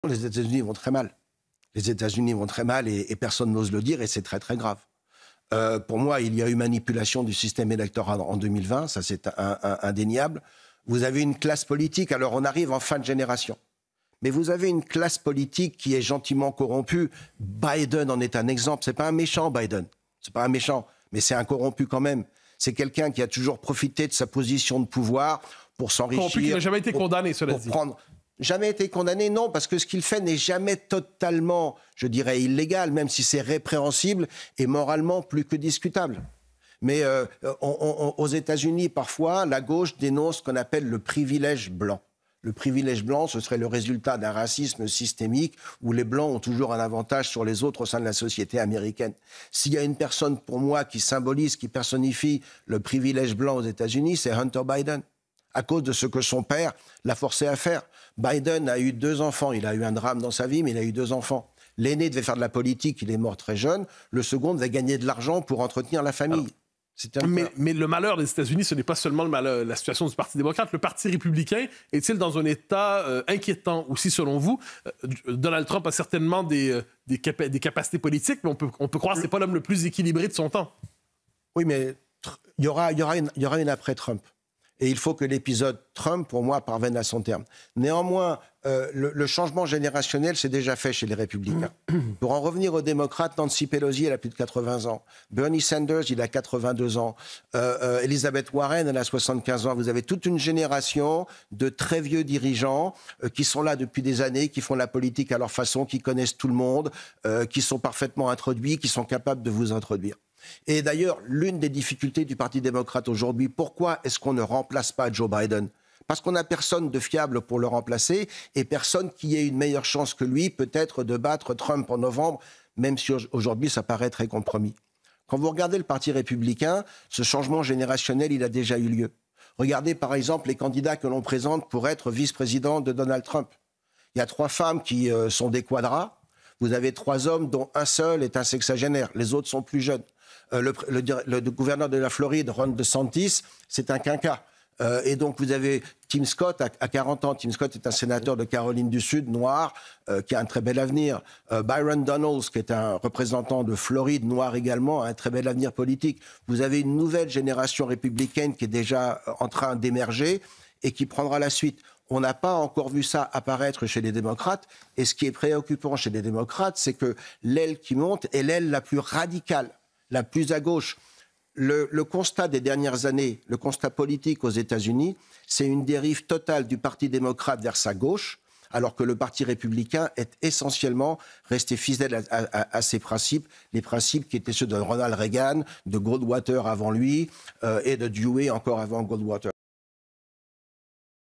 Les États-Unis vont très mal. Les États-Unis vont très mal et personne n'ose le dire et c'est très très grave. Pour moi, il y a eu manipulation du système électoral en 2020, ça c'est indéniable. Vous avez une classe politique, alors on arrive en fin de génération. Mais vous avez une classe politique qui est gentiment corrompue. Biden en est un exemple. C'est pas un méchant, Biden. C'est pas un méchant, mais c'est un corrompu quand même. C'est quelqu'un qui a toujours profité de sa position de pouvoir pour s'enrichir. Corrompu qui n'a jamais été condamné, cela dit. Jamais été condamné, non, parce que ce qu'il fait n'est jamais totalement, je dirais, illégal, même si c'est répréhensible et moralement plus que discutable. Mais aux États-Unis, parfois, la gauche dénonce ce qu'on appelle le privilège blanc. Le privilège blanc, ce serait le résultat d'un racisme systémique où les Blancs ont toujours un avantage sur les autres au sein de la société américaine. S'il y a une personne, pour moi, qui symbolise, qui personnifie le privilège blanc aux États-Unis, c'est Hunter Biden. À cause de ce que son père l'a forcé à faire. Biden a eu 2 enfants. Il a eu un drame dans sa vie, mais il a eu 2 enfants. L'aîné devait faire de la politique, il est mort très jeune. Le second devait gagner de l'argent pour entretenir la famille. Mais le malheur des États-Unis, ce n'est pas seulement la situation du Parti démocrate. Le Parti républicain est-il dans un état inquiétant aussi, selon vous? Donald Trump a certainement des capacités politiques, mais on peut croire que ce n'est pas l'homme le plus équilibré de son temps. Oui, mais il y aura une après-Trump. Et il faut que l'épisode Trump, pour moi, parvienne à son terme. Néanmoins, le changement générationnel s'est déjà fait chez les Républicains. Pour en revenir aux démocrates, Nancy Pelosi, elle a plus de 80 ans. Bernie Sanders, il a 82 ans. Elizabeth Warren, elle a 75 ans. Vous avez toute une génération de très vieux dirigeants qui sont là depuis des années, qui font la politique à leur façon, qui connaissent tout le monde, qui sont parfaitement introduits, qui sont capables de vous introduire. Et d'ailleurs, l'une des difficultés du Parti démocrate aujourd'hui, pourquoi est-ce qu'on ne remplace pas Joe Biden? Parce qu'on n'a personne de fiable pour le remplacer et personne qui ait une meilleure chance que lui, peut-être, de battre Trump en novembre, même si aujourd'hui ça paraît très compromis. Quand vous regardez le Parti républicain, ce changement générationnel, il a déjà eu lieu. Regardez par exemple les candidats que l'on présente pour être vice-président de Donald Trump. Il y a 3 femmes qui sont des quadras. Vous avez 3 hommes dont un seul est un sexagénaire. Les autres sont plus jeunes. Le gouverneur de la Floride, Ron DeSantis, c'est un quinquat. Et donc vous avez Tim Scott à 40 ans. Tim Scott est un sénateur de Caroline du Sud, noir, qui a un très bel avenir. Byron Donalds, qui est un représentant de Floride, noir également, a un très bel avenir politique. Vous avez une nouvelle génération républicaine qui est déjà en train d'émerger et qui prendra la suite. On n'a pas encore vu ça apparaître chez les démocrates. Et ce qui est préoccupant chez les démocrates, c'est que l'aile qui monte est l'aile la plus radicale, la plus à gauche. Le constat des dernières années, le constat politique aux États-Unis, c'est une dérive totale du Parti démocrate vers sa gauche, alors que le Parti républicain est essentiellement resté fidèle à ses principes, les principes qui étaient ceux de Ronald Reagan, de Goldwater avant lui et de Dewey encore avant Goldwater.